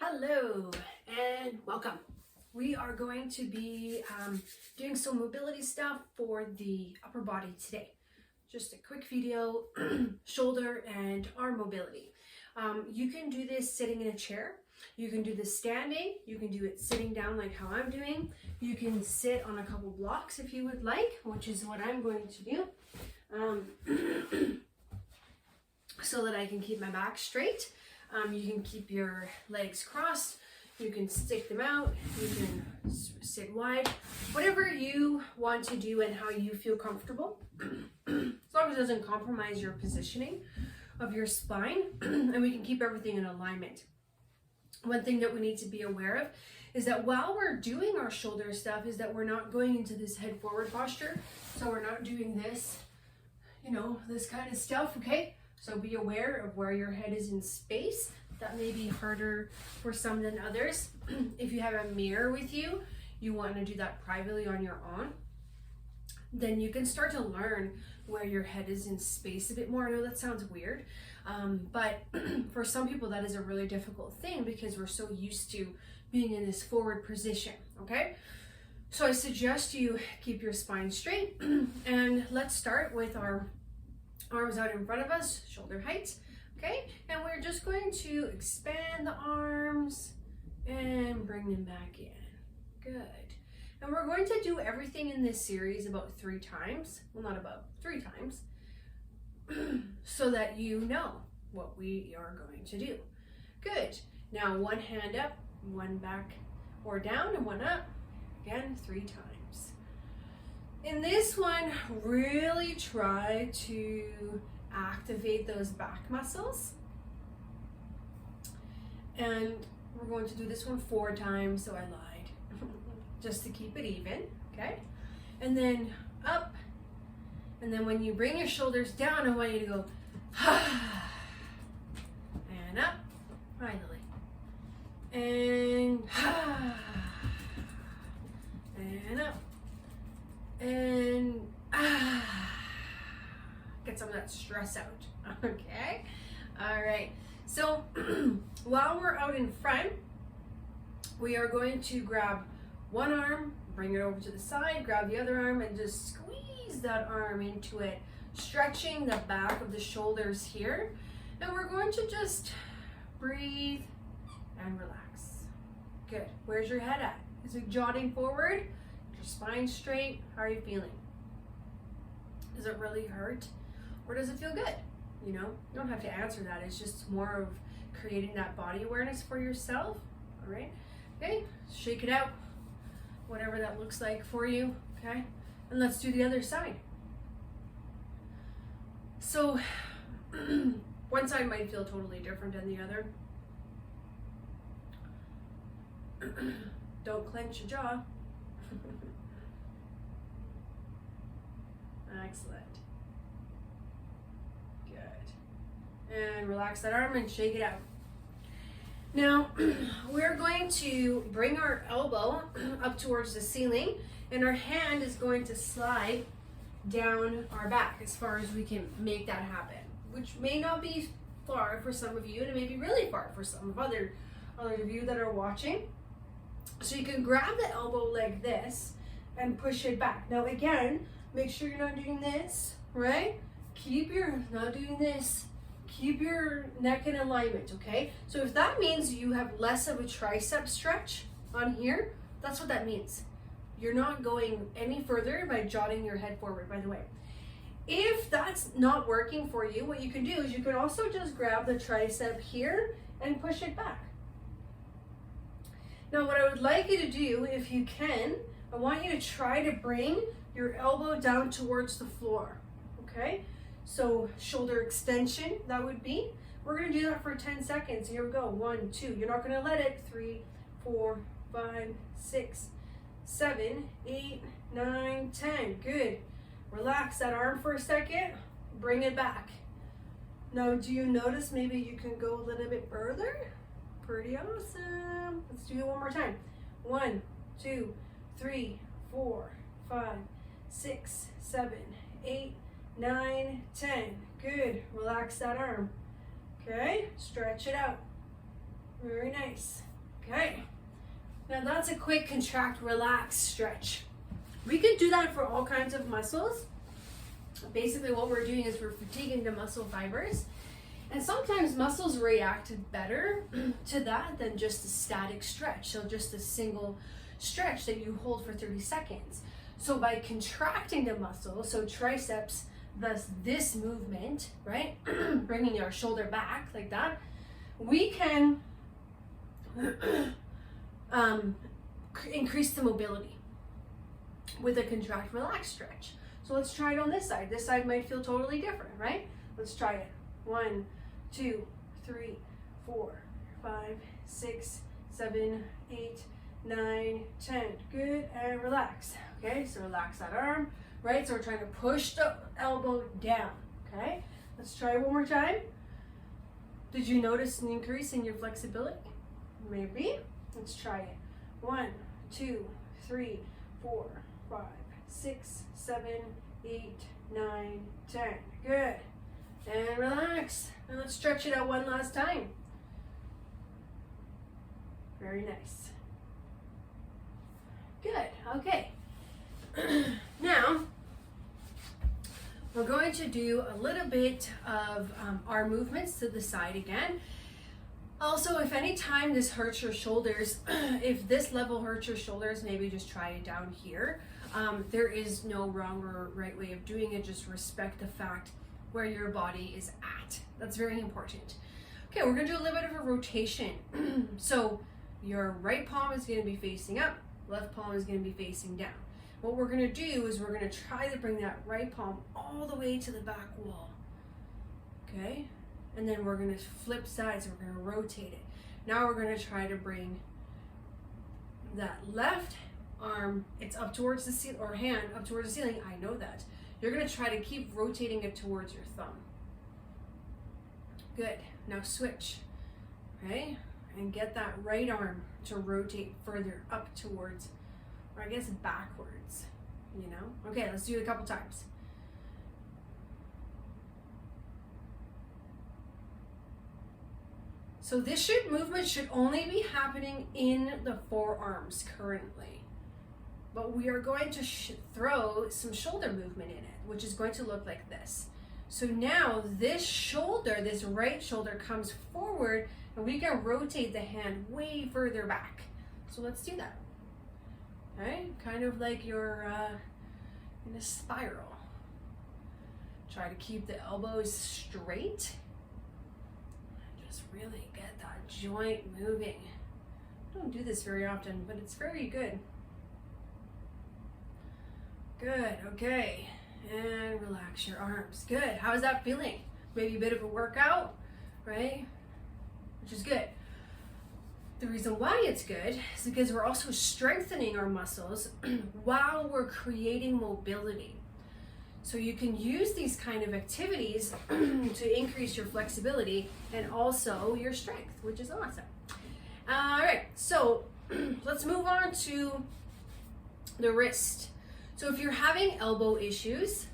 Hello and welcome. We are going to be doing some mobility stuff for the upper body today. Just a quick video, shoulder and arm mobility. You can do this sitting in a chair. You can do this standing. You can do it sitting down like how I'm doing. You can sit on a couple blocks if you would like, which is what I'm going to do. So that I can keep my back straight. You can keep your legs crossed, you can stick them out, you can sit wide, whatever you want to do and how you feel comfortable, as long as it doesn't compromise your positioning of your spine, and we can keep everything in alignment. One thing that we need to be aware of is that while we're doing our shoulder stuff is that we're not going into this head forward posture, so we're not doing this, this kind of stuff, okay? So be aware of where your head is in space. That may be harder for some than others. If you have a mirror with you, you want to do that privately on your own. Then you can start to learn where your head is in space a bit more. I know that sounds weird, but for some people that is a really difficult thing because we're so used to being in this forward position, okay? So I suggest you keep your spine straight and let's start with our arms out in front of us, shoulder height, okay? And we're just going to expand the arms and bring them back in. Good. And we're going to do everything in this series about 3 times. Well, not about, 3 times. So that you know what we are going to do. Good. Now one hand up, one back or down, and one up. Again, 3 times. In this one, really try to activate those back muscles. And we're going to do this one 4 times, so I lied, just to keep it even, okay? And then up, and then when you bring your shoulders down, I want you to go, and up, finally, and and up. And get some of that stress out, okay? All right, so while we're out in front, we are going to grab one arm, bring it over to the side, grab the other arm, and just squeeze that arm into it, stretching the back of the shoulders here. And we're going to just breathe and relax. Good. Where's your head at? Is it jotting forward? Spine straight. How are you feeling? Does it really hurt or does it feel good? You don't have to answer that. It's just more of creating that body awareness for yourself. All right, okay, shake it out, whatever that looks like for you. Okay, and let's do the other side. So one side might feel totally different than the other. Don't clench your jaw. Excellent. Good. And relax that arm and shake it out. Now, we're going to bring our elbow up towards the ceiling and our hand is going to slide down our back as far as we can make that happen, which may not be far for some of you and it may be really far for some of other of you that are watching. So you can grab the elbow like this and push it back. Now again, make sure you're not doing this, right? Not doing this. Keep your neck in alignment, okay? So if that means you have less of a tricep stretch on here, that's what that means. You're not going any further by jotting your head forward, by the way. If that's not working for you, what you can do is you can also just grab the tricep here and push it back. Now what I would like you to do, if you can, I want you to try to bring your elbow down towards the floor, okay? So shoulder extension, that would be. We're gonna do that for 10 seconds. Here we go, 1, 2. You're not gonna let it. 3, 4, 5, 6, 7, 8, 9, 10. Good. Relax that arm for a second. Bring it back. Now, do you notice maybe you can go a little bit further? Pretty awesome. Let's do it one more time. 1, 2, 3, 4, 5, 6, 7, 8, 9, 10. Good. Relax that arm. Okay, stretch it out. Very nice. Okay. Now that's a quick contract, relax stretch. We can do that for all kinds of muscles. Basically what we're doing is we're fatiguing the muscle fibers. And sometimes muscles react better to that than just a static stretch. So just a single stretch that you hold for 30 seconds. So by contracting the muscle, so triceps, thus this movement, right? Bringing our shoulder back like that, we can increase the mobility with a contract relax stretch. So let's try it on this side. This side might feel totally different, right? Let's try it. 1, 2, 3, 4, 5, 6, 7, 8, 9, 10. Good, and relax. Okay, so relax that arm, right? So we're trying to push the elbow down, okay? Let's try it one more time. Did you notice an increase in your flexibility? Maybe. Let's try it. 1, 2, 3, 4, 5, 6, 7, 8, 9, 10. Good. And relax. And let's stretch it out one last time. Very nice. Good. Okay. Now, we're going to do a little bit of our movements to the side again. Also, if any time this hurts your shoulders, if this level hurts your shoulders, maybe just try it down here. There is no wrong or right way of doing it. Just respect the fact where your body is at. That's very important. Okay, we're gonna do a little bit of a rotation. So your right palm is gonna be facing up, left palm is gonna be facing down. What we're gonna do is we're gonna try to bring that right palm all the way to the back wall. Okay? And then we're gonna flip sides, we're gonna rotate it. Now we're gonna try to bring that left arm, it's up towards the ceiling, or hand up towards the ceiling, I know that. You're gonna try to keep rotating it towards your thumb. Good, now switch, okay? And get that right arm to rotate further up towards, or I guess backwards, you know? Okay, let's do it a couple times. So this movement should only be happening in the forearms currently. But we are going to throw some shoulder movement in it, which is going to look like this. So now this shoulder, this right shoulder comes forward and we can rotate the hand way further back. So let's do that. Okay, kind of like you're in a spiral. Try to keep the elbows straight. Just really get that joint moving. I don't do this very often, but it's very good. Good, okay. And relax your arms. Good, how's that feeling? Maybe a bit of a workout, right? Which is good. The reason why it's good is because we're also strengthening our muscles while we're creating mobility. So you can use these kind of activities to increase your flexibility and also your strength, which is awesome. All right, so let's move on to the wrist. So if you're having elbow issues,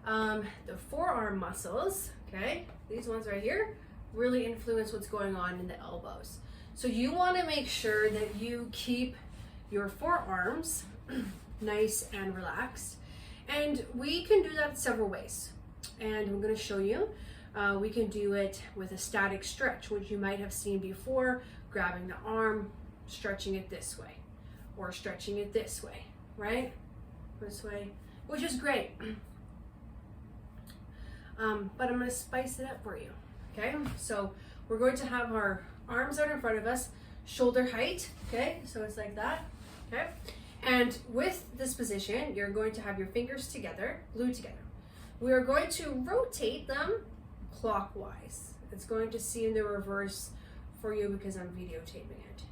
the forearm muscles, okay, these ones right here, really influence what's going on in the elbows. So you want to make sure that you keep your forearms nice and relaxed. And we can do that several ways. And I'm going to show you. We can do it with a static stretch, which you might have seen before, grabbing the arm, stretching it this way, or stretching it this way, right? This way, which is great. But I'm going to spice it up for you. Okay, so we're going to have our arms out in front of us, shoulder height. Okay, so it's like that. Okay, and with this position, you're going to have your fingers together, glued together. We are going to rotate them clockwise. It's going to seem the reverse for you because I'm videotaping it.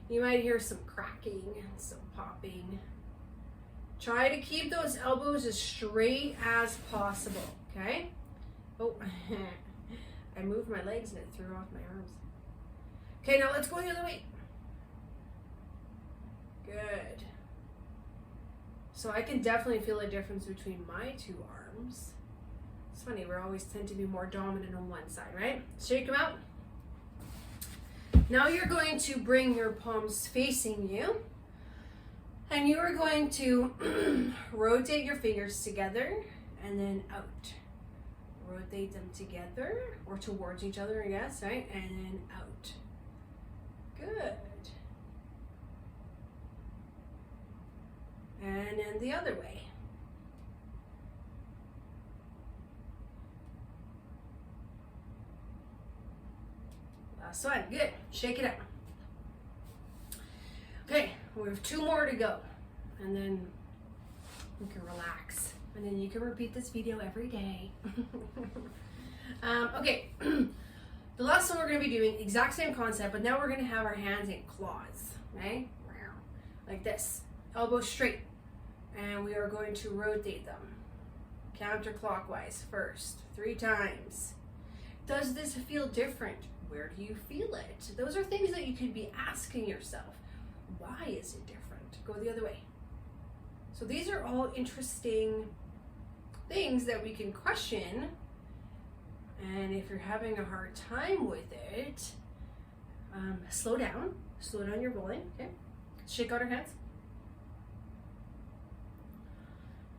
You might hear some cracking, some popping. Try to keep those elbows as straight as possible, okay? Oh, I moved my legs and it threw off my arms. Okay, now let's go the other way. Good. So I can definitely feel a difference between my two arms. It's funny, we always tend to be more dominant on one side, right? Shake them out. Now you're going to bring your palms facing you, and you are going to rotate your fingers together and then out. Rotate them together or towards each other, I guess, right? And then out. Good. And then the other way. Last one. Good. Shake it out. Okay, we have 2 more to go. And then you can relax. And then you can repeat this video every day. Okay, the last one we're going to be doing, exact same concept, but now we're going to have our hands in claws, right? Like this, elbows straight. And we are going to rotate them counterclockwise first, 3 times. Does this feel different? Where do you feel it? Those are things that you could be asking yourself. Why is it different? Go the other way. So these are all interesting things that we can question. And if you're having a hard time with it, slow down your rolling, okay? Shake out our hands.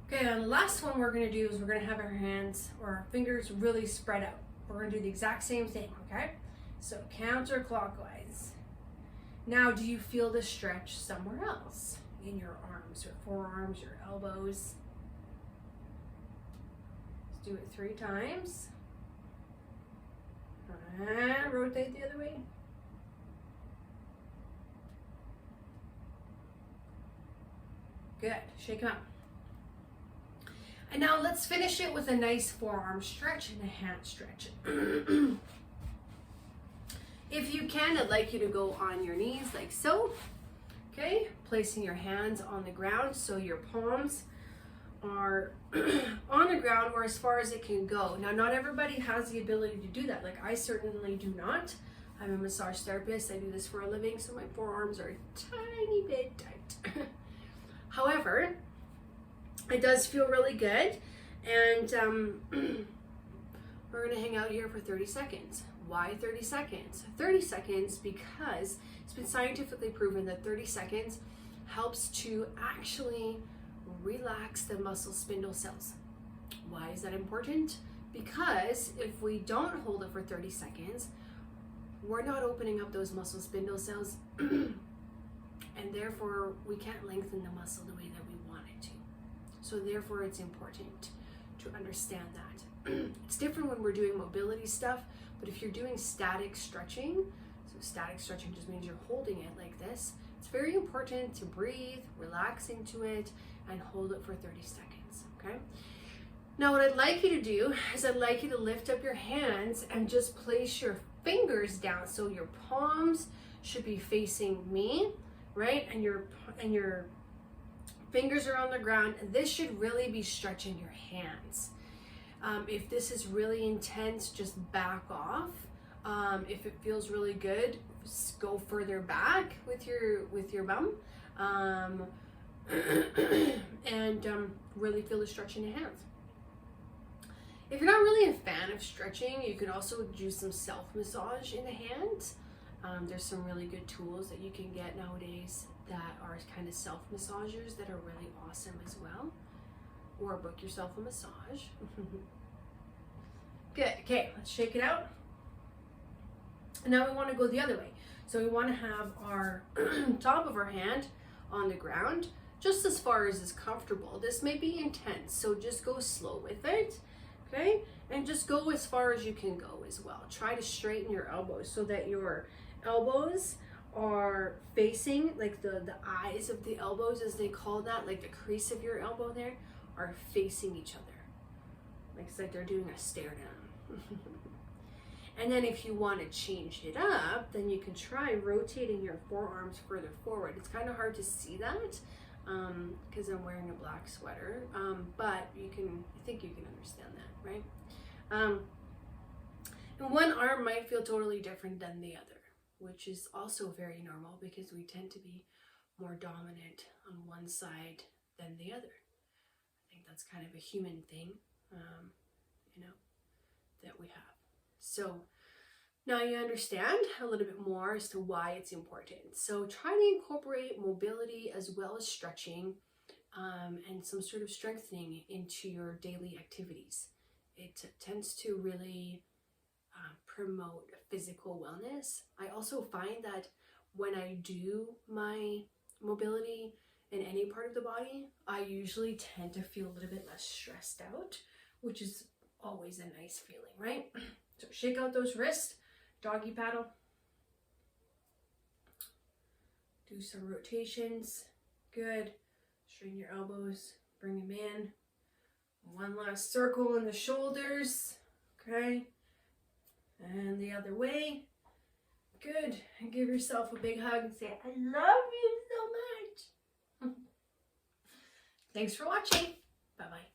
Okay, and the last one we're gonna do is we're gonna have our hands or our fingers really spread out. We're gonna do the exact same thing, okay? So counterclockwise. Now, do you feel the stretch somewhere else? In your arms, your forearms, your elbows? Let's do it 3 times. And rotate the other way. Good, shake them out. And now let's finish it with a nice forearm stretch and a hand stretch. If you can, I'd like you to go on your knees like so. Okay, placing your hands on the ground so your palms are on the ground or as far as it can go. Now, not everybody has the ability to do that. Like I certainly do not. I'm a massage therapist. I do this for a living, so my forearms are a tiny bit tight. However, it does feel really good, and we're gonna hang out here for 30 seconds. Why 30 seconds? 30 seconds because it's been scientifically proven that 30 seconds helps to actually relax the muscle spindle cells. Why is that important? Because if we don't hold it for 30 seconds, we're not opening up those muscle spindle cells, and therefore we can't lengthen the muscle the way that we want it to. So therefore it's important to understand that. It's different when we're doing mobility stuff, but if you're doing static stretching, so static stretching just means you're holding it like this, it's very important to breathe, relax into it, and hold it for 30 seconds, okay? Now what I'd like you to do is I'd like you to lift up your hands and just place your fingers down. So your palms should be facing me, right? And your fingers are on the ground. This should really be stretching your hands. If this is really intense, just back off. If it feels really good, go further back with your bum, and really feel the stretch in your hands. If you're not really a fan of stretching, you can also do some self-massage in the hands. There's some really good tools that you can get nowadays that are kind of self-massagers that are really awesome as well. Or book yourself a massage. Good, okay, let's shake it out. And now we want to go the other way. So we want to have our top of our hand on the ground, just as far as is comfortable. This may be intense, so just go slow with it, okay? And just go as far as you can go as well. Try to straighten your elbows so that your elbows are facing, like the eyes of the elbows, as they call that, like the crease of your elbow there, are facing each other. Like it's like they're doing a stare down. And then if you want to change it up, then you can try rotating your forearms further forward. It's kind of hard to see that because I'm wearing a black sweater, but I think you can understand that, right? And one arm might feel totally different than the other, which is also very normal because we tend to be more dominant on one side than the other. I think that's kind of a human thing, that we have. So Now you understand a little bit more as to why it's important. So try to incorporate mobility as well as stretching and some sort of strengthening into your daily activities. It tends to really promote physical wellness. I also find that when I do my mobility in any part of the body, I usually tend to feel a little bit less stressed out, which is always a nice feeling, right? So shake out those wrists, doggy paddle, do some rotations, good. Straighten your elbows, bring them in. One last circle in the shoulders, okay? And the other way, good. And give yourself a big hug and say, I love you so much. Thanks for watching. Bye-bye.